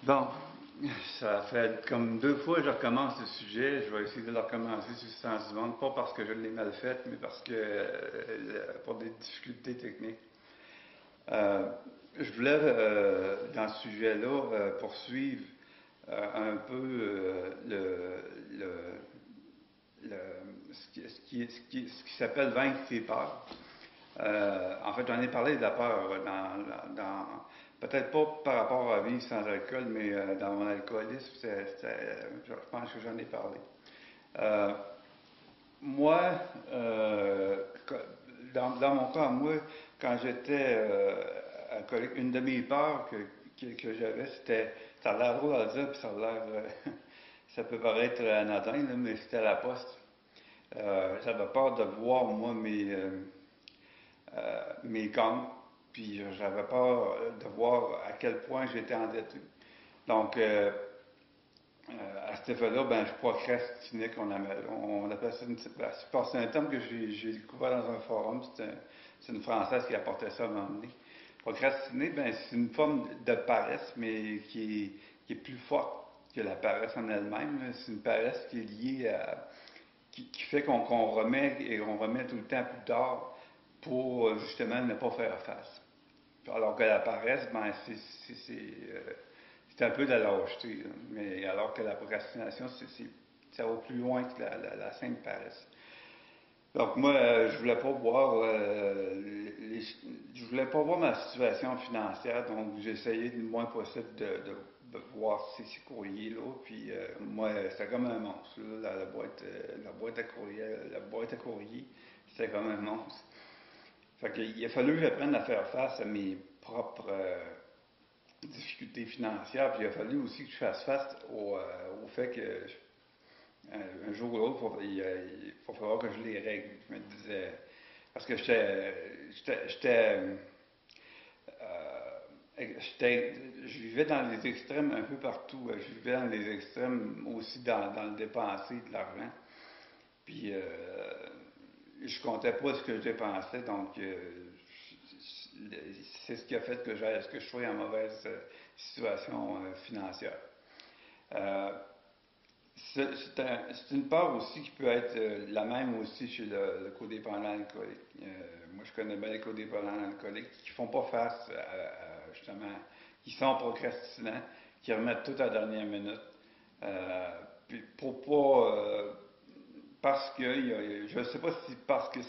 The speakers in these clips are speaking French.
Bon, ça fait comme 2 fois que je recommence le sujet. Je vais essayer de le recommencer sur le sens du monde, pas parce que je l'ai mal fait, mais parce que pour des difficultés techniques. Euh, je voulais, dans ce sujet-là, poursuivre un peu ce qui s'appelle vaincre ses peurs. En fait, j'en ai parlé de la peur peut-être pas par rapport à vivre sans alcool, mais dans mon alcoolisme, je pense que j'en ai parlé. Euh, moi, dans mon cas, moi, quand j'étais alcoolique, une de mes peurs que j'avais, c'était, ça a l'air drôle à dire, puis ça a l'air, ça peut paraître anodin, là, mais c'était la poste. J'avais peur de voir, moi, mes comptes, puis j'avais peur de voir à quel point j'étais endetté. Donc, à cet effet-là, ben, je procrastinais, on appelle ça c'est un terme que j'ai découvert dans un forum, c'est une Française qui apportait ça à un moment donné. Procrastiner, ben, c'est une forme de paresse, mais qui est plus forte que la paresse en elle-même. C'est une paresse qui est liée qui fait qu'on remet et on remet tout le temps plus tard pour justement ne pas faire face. Alors que la paresse, ben, c'est un peu de la lâcheté, là. Mais alors que la procrastination, ça va plus loin que la simple paresse. Donc moi, je voulais pas voir, je voulais pas voir ma situation financière, donc j'essayais le moins possible de voir ces courriers-là. Puis moi, c'était comme un monstre, là, la boîte à courrier, c'était comme un monstre. Fait qu'il a fallu que j'apprenne à faire face à mes propres difficultés financières, puis il a fallu aussi que je fasse face au fait que un jour ou l'autre, il va falloir que je les règle. Je me disais, parce que je vivais dans les extrêmes un peu partout. Je vivais dans les extrêmes aussi dans le dépenser de l'argent. Puis, je comptais pas ce que je dépensais, donc c'est ce qui a fait que je sois en mauvaise situation financière. Euh, c'est une part aussi qui peut être la même aussi chez le codépendant alcoolique. Moi, je connais bien les codépendants alcooliques qui font pas face justement, qui sont procrastinants, qui remettent tout à la dernière minute. Puis pour pas, parce que, je ne sais pas si parce que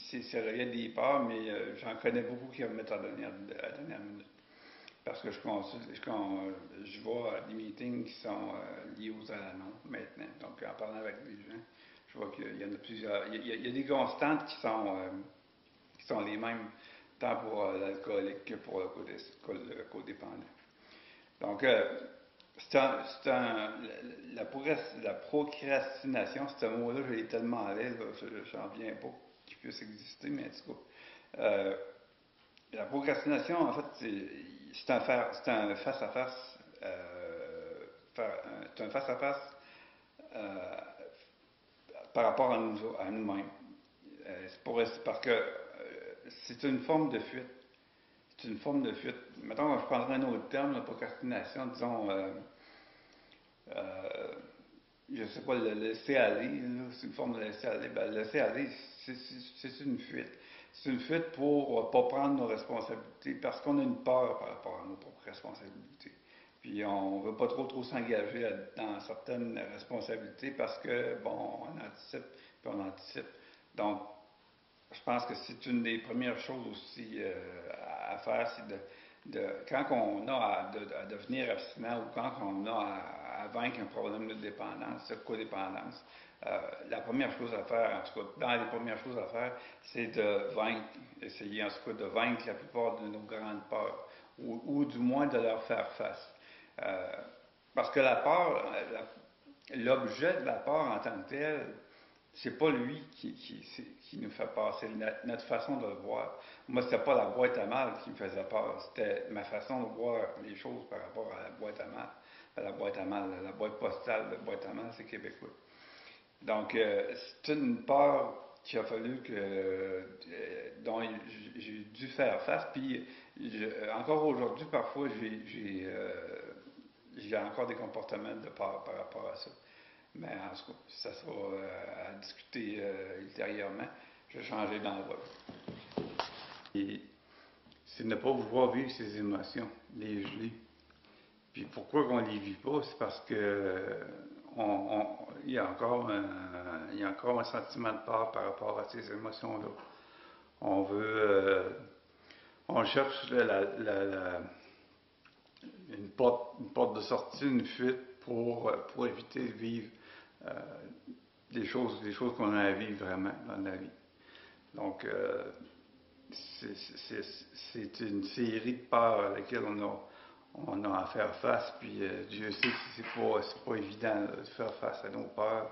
c'est rien des peurs, mais j'en connais beaucoup qui remettent à la dernière minute. Parce que je vois des meetings qui sont liés aux annonces maintenant. Donc, en parlant avec des gens, je vois qu'il y en a plusieurs. Il y a des constantes qui sont les mêmes, tant pour l'alcoolique que pour le codépendant. Donc, la procrastination, ce mot-là, je l'ai tellement à l'aise, j'en viens pas qu'il puisse exister, mais en tout cas, la procrastination, en fait, c'est un face-à-face, c'est un face-à-face euh, par rapport à nous-mêmes. C'est parce que c'est une forme de fuite. C'est une forme de fuite. Mettons, je prendrais un autre terme, la procrastination, disons, euh, je sais pas, le laisser aller, c'est une forme de laisser aller. Ben, le laisser aller, c'est une fuite. C'est une fuite pour ne pas prendre nos responsabilités parce qu'on a une peur par rapport à nos propres responsabilités. Puis on ne veut pas trop s'engager dans certaines responsabilités parce que, bon, on anticipe, puis on anticipe. Donc, je pense que c'est une des premières choses aussi à faire, c'est quand on a à devenir abstinent ou quand on a à vaincre un problème de dépendance, de codépendance, la première chose à faire, en tout cas, dans les premières choses à faire, c'est de vaincre, essayer en tout cas de vaincre la plupart de nos grandes peurs, ou du moins de leur faire face. Euh, Parce que la peur, l'objet de la peur en tant que tel, c'est pas lui qui nous fait peur, c'est notre façon de le voir. Moi, c'était pas la boîte à mal qui me faisait peur, c'était ma façon de voir les choses par rapport à la boîte à mal. La boîte postale, la boîte à mal, c'est québécois. Donc, c'est une peur qu'il a fallu dont j'ai dû faire face. Puis, encore aujourd'hui, parfois, j'ai encore des comportements de peur par rapport à ça. Mais en tout cas, ça sera à discuter ultérieurement. Je vais changer d'endroit. Et c'est ne pas vouloir vivre ses émotions, les geler. Puis pourquoi on ne les vit pas? C'est parce que il y a encore un sentiment de peur par rapport à ces émotions-là. On veut, on cherche une porte de sortie, une fuite pour éviter de vivre euh, des choses qu'on a à vivre vraiment dans la vie. Donc, c'est une série de peurs à laquelle on a à faire face, puis Dieu sait que c'est pas évident de faire face à nos peurs,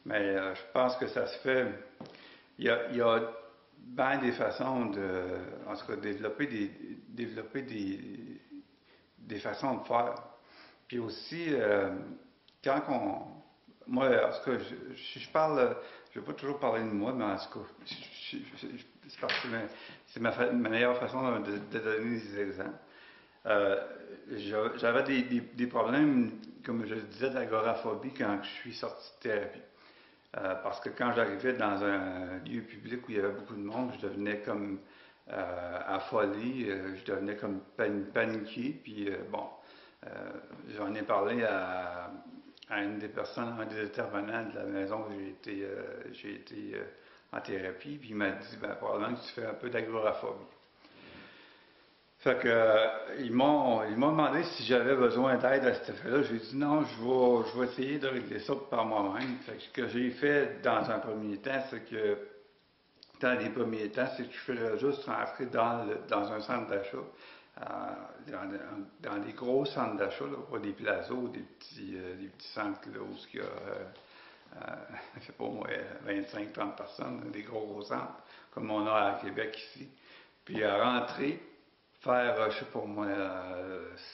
mais je pense que ça se fait. Il y a bien des façons en tout cas, développer des façons de faire. Puis aussi, quand moi, en tout cas, je parle, je ne vais pas toujours parler de moi, mais en tout cas, c'est parce que c'est ma meilleure façon de donner des exemples. J'avais des problèmes, comme je le disais, d'agoraphobie quand je suis sorti de thérapie. Parce que quand j'arrivais dans un lieu public où il y avait beaucoup de monde, je devenais comme affolé, je devenais comme paniqué. Puis bon, j'en ai parlé à une des personnes, un des intervenants de la maison où j'ai été en thérapie, puis il m'a dit, ben, probablement que tu fais un peu d'agoraphobie. Fait que, ils m'ont demandé si j'avais besoin d'aide à cet effet-là. J'ai dit non, je vais essayer de régler ça par moi-même. Fait que ce que j'ai fait dans un premier temps, c'est que, dans les premiers temps, c'est que je faisais juste rentrer dans un centre d'achat, dans des gros centres d'achat, pas des plazos, des petits centres là, où il y a, je sais pas moi, 25-30 personnes, des gros centres, comme on a à Québec ici. Puis à rentrer, faire, je sais pas moi,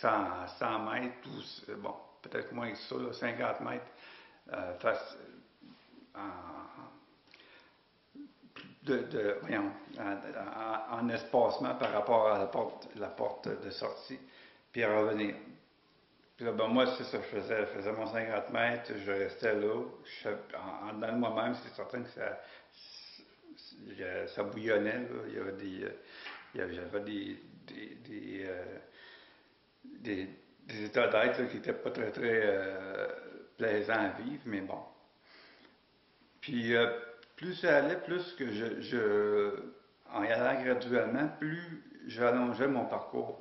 100 mètres, ou bon, peut-être moins que ça, là, 50 mètres, voyons, en espacement par rapport à la porte de sortie, puis à revenir. Puis là, ben moi, c'est ça, je faisais mon 50 mètres, je restais là, en dedans de moi-même, c'est certain que ça bouillonnait, là. J'avais des états d'être qui n'étaient pas très, très plaisants à vivre, mais bon. Puis, plus ça allait, plus que en y allant graduellement, plus j'allongeais mon parcours.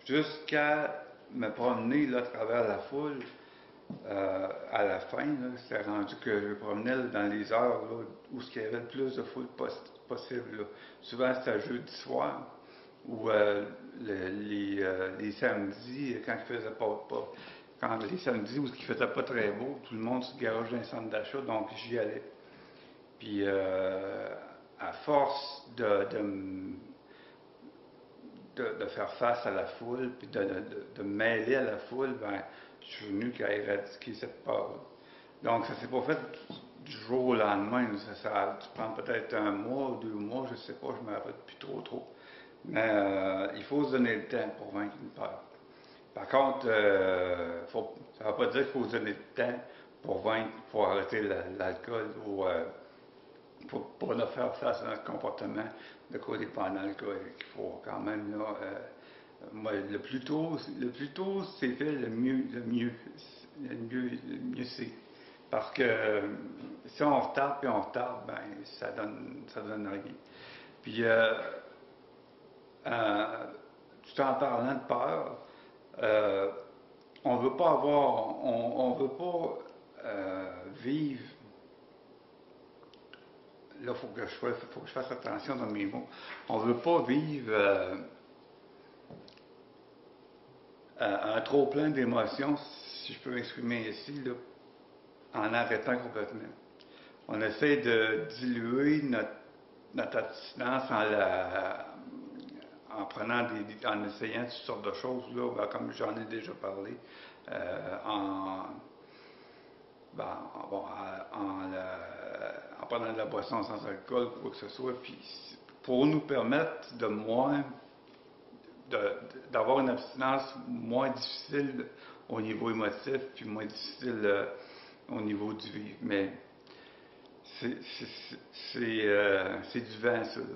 Jusqu'à me promener là, à travers la foule, à la fin, c'était rendu que je me promenais là, dans les heures là, où il y avait le plus de foule possible. Là. Souvent, c'était jeudi soir ou les samedis, quand il faisait pas quand les samedis où il faisait pas très beau, tout le monde se garoche dans les centres d'achat, donc j'y allais. Puis à force de faire face à la foule, puis de me mêler à la foule, ben, je suis venu qu'à éradiquer cette peur. Donc ça s'est pas fait du jour au lendemain. Ça a dû prendre peut-être 1 mois ou 2 mois, je sais pas, je me rappelle plus trop. Mais il faut se donner le temps pour vaincre une peur. Par contre, ça ne veut pas dire qu'il faut se donner le temps pour arrêter l'alcool ou pour ne faire face à notre comportement de codépendant alcoolique. Il faut quand même, là, moi, le plus tôt c'est fait, le mieux c'est. Parce que si on retarde, ben, ça donne rien. Puis, tout en parlant de peur, on veut pas avoir, on veut pas vivre. Là, faut que je fasse attention dans mes mots. On veut pas vivre un trop plein d'émotions, si je peux m'exprimer ici, là, en arrêtant complètement. On essaie de diluer notre abstinence en essayant toutes sortes de choses, là, ben, comme j'en ai déjà parlé, en prenant de la boisson sans alcool, quoi que ce soit, puis pour nous permettre de moins d'avoir une abstinence moins difficile au niveau émotif, puis moins difficile au niveau du vivre. Mais c'est du vent, ça, là.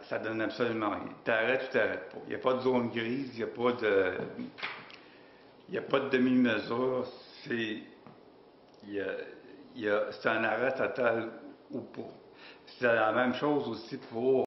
Ça donne absolument rien. T'arrêtes ou t'arrêtes pas. Il n'y a pas de zone grise, il y a pas de demi-mesure. C'est, c'est un arrêt total ou pas. C'est la même chose aussi pour